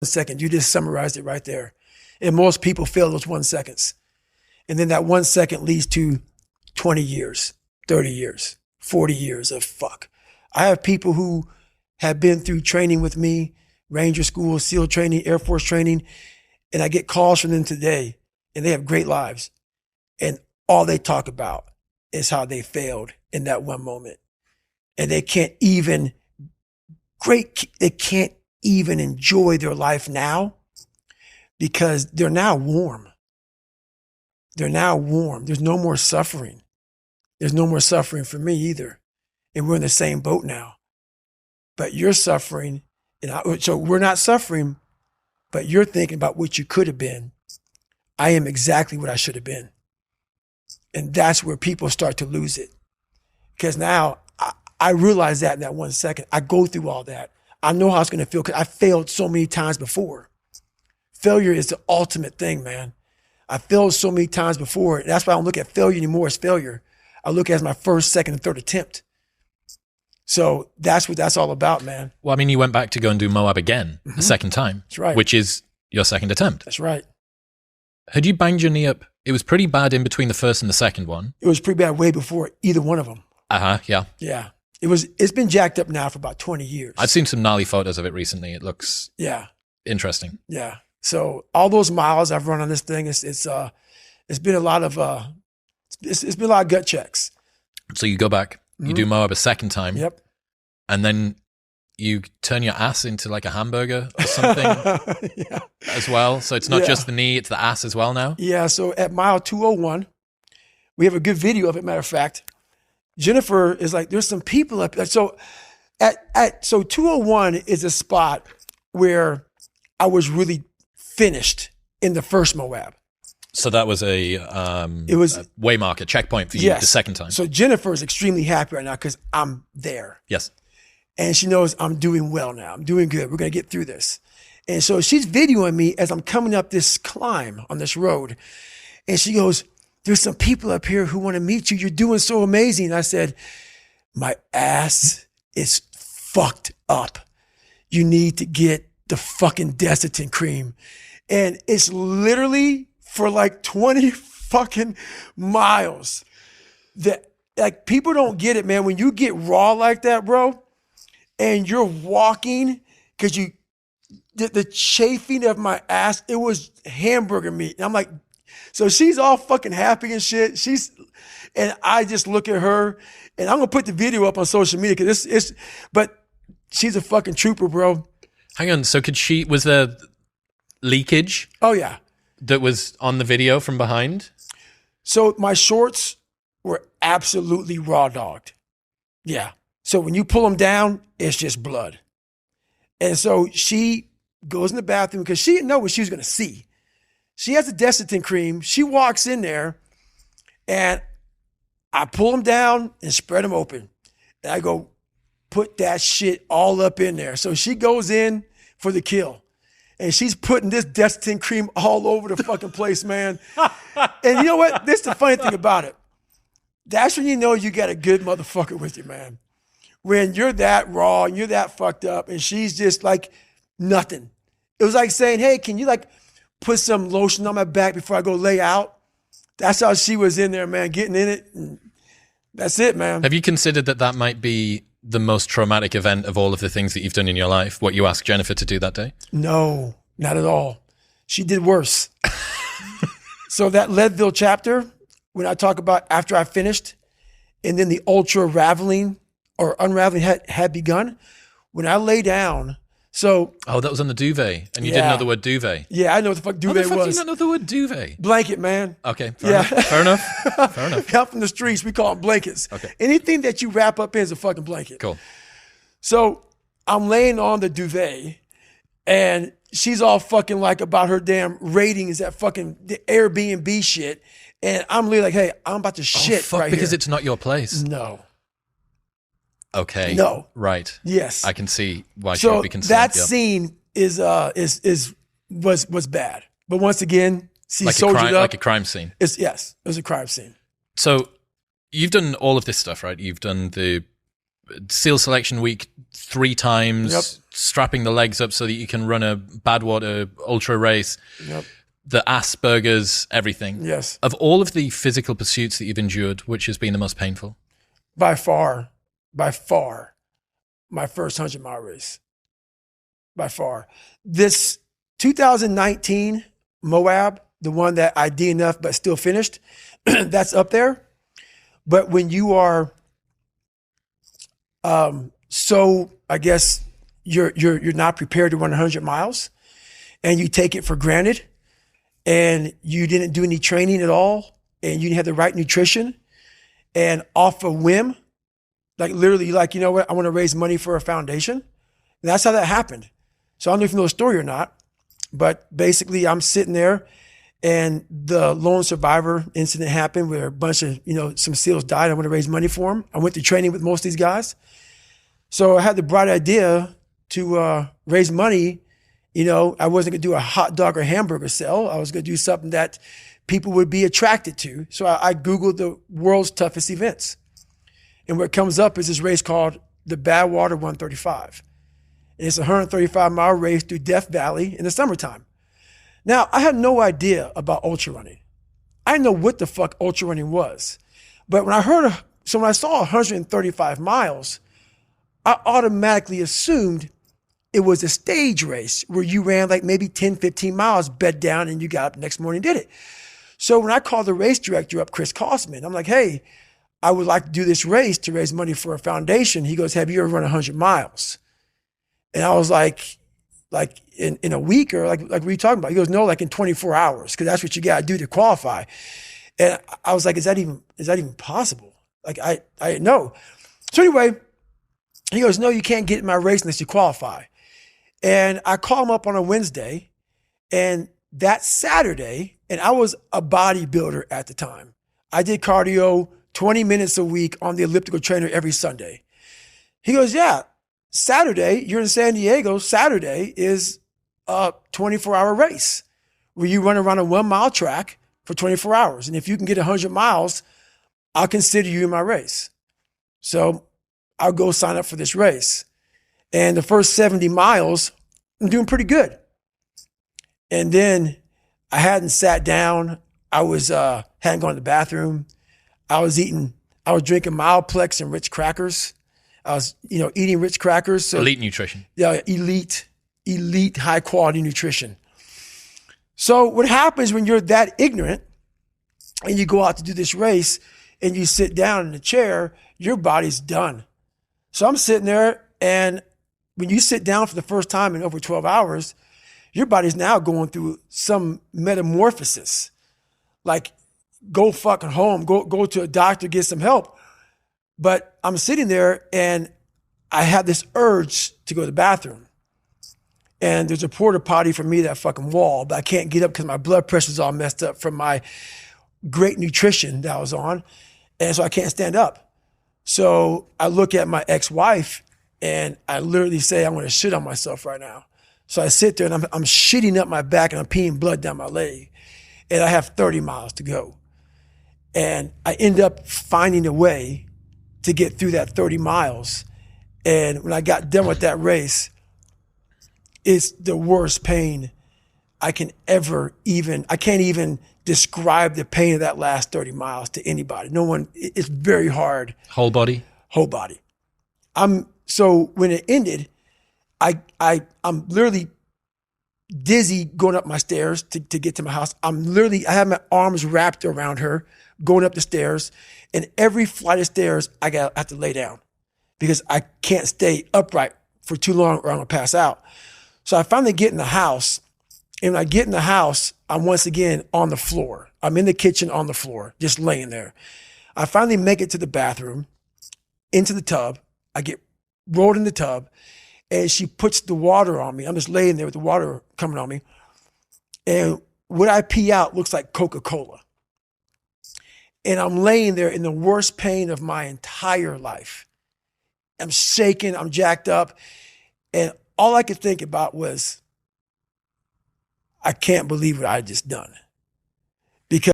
second. You just summarized it right there. And most people fail those 1 seconds. And then that 1 second leads to 20 years, 30 years, 40 years of fuck. I have people who have been through training with me, Ranger School, SEAL training, Air Force training, and I get calls from them today, and they have great lives. And all they talk about is how they failed in that one moment. And they can't even enjoy their life now because they're now warm. They're now warm. There's no more suffering. There's no more suffering for me either. And we're in the same boat now. But you're suffering. So we're not suffering, but you're thinking about what you could have been. I am exactly what I should have been. And that's where people start to lose it. Because now I realize that in that 1 second. I go through all that. I know how it's going to feel because I failed so many times before. Failure is the ultimate thing, man. I failed so many times before. And that's why I don't look at failure anymore as failure. I look at it as my first, second, and third attempt. So that's what that's all about, man. Well, I mean, you went back to go and do Moab again a second time. That's right. Which is your second attempt. That's right. Had you banged your knee up? It was pretty bad in between the first and the second one. It was pretty bad way before either one of them. Yeah. Yeah. It's been jacked up now for about 20 years. I've seen some gnarly photos of it recently. It looks interesting. Yeah. So all those miles I've run on this thing, it's been a lot of it's been a lot of gut checks. So you go back, you do Moab a second time. Yep. And then you turn your ass into like a hamburger or something as well. So it's not just the knee, it's the ass as well now. Yeah. So at mile 201, we have a good video of it. Matter of fact, Jennifer is like, there's some people up there. So so 201 is a spot where I was really finished in the first Moab. So that was a way marker, checkpoint for you the second time. So Jennifer is extremely happy right now because I'm there. Yes. And she knows I'm doing well now. I'm doing good. We're going to get through this. And so she's videoing me as I'm coming up this climb on this road. And she goes, there's some people up here who want to meet you. You're doing so amazing. And I said, my ass is fucked up. You need to get the fucking Desitin cream. And it's literally for like 20 fucking miles. That, like, people don't get it, man. When you get raw like that, bro, and you're walking, because the chafing of my ass, it was hamburger meat. And I'm like, so she's all fucking happy and shit. And I just look at her, and I'm gonna put the video up on social media because but she's a fucking trooper, bro. Hang on, so was there leakage? Oh yeah. That was on the video from behind? So my shorts were absolutely raw dogged. Yeah. So when you pull them down, it's just blood. And so she goes in the bathroom because she didn't know what she was going to see. She has a Desitin cream. She walks in there and I pull them down and spread them open. And I go, put that shit all up in there. So she goes in for the kill. And she's putting this Desitin cream all over the fucking place, man. And you know what? This is the funny thing about it. That's when you know you got a good motherfucker with you, man. When you're that raw and you're that fucked up and she's just like nothing. It was like saying, hey, can you like put some lotion on my back before I go lay out? That's how she was in there, man, getting in it. And that's it, man. Have you considered that might be the most traumatic event of all of the things that you've done in your life, what you asked Jennifer to do that day? No, not at all. She did worse. So that Leadville chapter, when I talk about after I finished, and then the ultra unraveling had begun, when I lay down. So that was on the duvet, and you didn't know the word duvet. Yeah, I know what the fuck duvet was. How the fuck do you not know the word duvet? Blanket, man. Okay, fair enough. Fair enough. Out from the streets, we call them blankets. Okay. Anything that you wrap up in is a fucking blanket. Cool. So I'm laying on the duvet, and she's all fucking like about her damn ratings, that fucking the Airbnb shit, and I'm literally like, hey, I'm about to shit right because here. It's not your place. No. Okay. No. Right. Yes. I can see why she so would be concerned. That scene was bad. But once again, she like soldiered up. Like a crime scene. It was a crime scene. So you've done all of this stuff, right? You've done the SEAL selection week 3 times, Yep. strapping the legs up so that you can run a Badwater ultra race. Yep. The Asperger's, everything. Yes. Of all of the physical pursuits that you've endured, which has been the most painful? By far, my first 100-mile race. By far. This 2019 Moab, the one that I DNF'd but still finished, that's up there. But when you are so, I guess you're not prepared to run 100 miles, and you take it for granted, and you didn't do any training at all, and you didn't have the right nutrition, and off a whim, like literally, like, you know what, I want to raise money for a foundation. And that's how that happened. So I don't know if you know the story or not, but basically I'm sitting there, and the lone survivor incident happened where a bunch of, some SEALs died. I want to raise money for them. I went to training with most of these guys. So I had the bright idea to raise money. I wasn't going to do a hot dog or hamburger sale. I was going to do something that people would be attracted to. So I Googled the world's toughest events. And what comes up is this race called the Badwater 135. And it's a 135-mile race through Death Valley in the summertime. Now, I had no idea about ultra running. I didn't know what the fuck ultra running was. But when I saw 135 miles, I automatically assumed it was a stage race where you ran like maybe 10, 15 miles, bed down, and you got up the next morning and did it. So when I called the race director up, Chris Kosman, I'm like, hey, I would like to do this race to raise money for a foundation. He goes, have you ever run 100 miles? And I was like in a week, or like what are you talking about? He goes, no, like in 24 hours, because that's what you got to do to qualify. And I was like, is that even possible? Like I didn't know. So anyway, he goes, no, you can't get in my race unless you qualify. And I call him up on a Wednesday, and that Saturday, and I was a bodybuilder at the time. I did cardio 20 minutes a week on the elliptical trainer every Sunday. He goes, yeah, Saturday, you're in San Diego. Saturday is a 24-hour race where you run around a 1-mile track for 24 hours. And if you can get 100 miles, I'll consider you in my race. So I'll go sign up for this race. And the first 70 miles, I'm doing pretty good. And then I hadn't sat down. I hadn't gone to the bathroom. I was drinking Mileplex and Ritz crackers. I was, eating Ritz crackers. So, elite nutrition. Yeah, elite, high quality nutrition. So what happens when you're that ignorant and you go out to do this race and you sit down in a chair, your body's done. So I'm sitting there, and when you sit down for the first time in over 12 hours, your body's now going through some metamorphosis. Like, go fucking home, go to a doctor, get some help. But I'm sitting there, and I have this urge to go to the bathroom. And there's a porta potty for me, that fucking wall, but I can't get up because my blood pressure's all messed up from my great nutrition that I was on. And so I can't stand up. So I look at my ex-wife, and I literally say, I'm going to shit on myself right now. So I sit there, and I'm shitting up my back, and I'm peeing blood down my leg. And I have 30 miles to go. And I end up finding a way to get through that 30 miles. And when I got done with that race, it's the worst pain I can't even describe the pain of that last 30 miles to anybody. No one, it's very hard. Whole body? Whole body. So when it ended, I'm literally dizzy going up my stairs to get to my house. I have my arms wrapped around her going up the stairs, and every flight of stairs I have to lay down because I can't stay upright for too long or I'm gonna pass out. So I finally get in the house, and when I get in the house, I'm once again on the floor. I'm in the kitchen on the floor, just laying there. I finally make it to the bathroom, into the tub. I get rolled in the tub, and she puts the water on me. I'm just laying there with the water coming on me. And what I pee out looks like Coca-Cola. And I'm laying there in the worst pain of my entire life. I'm shaking, I'm jacked up. And all I could think about was, I can't believe what I had just done.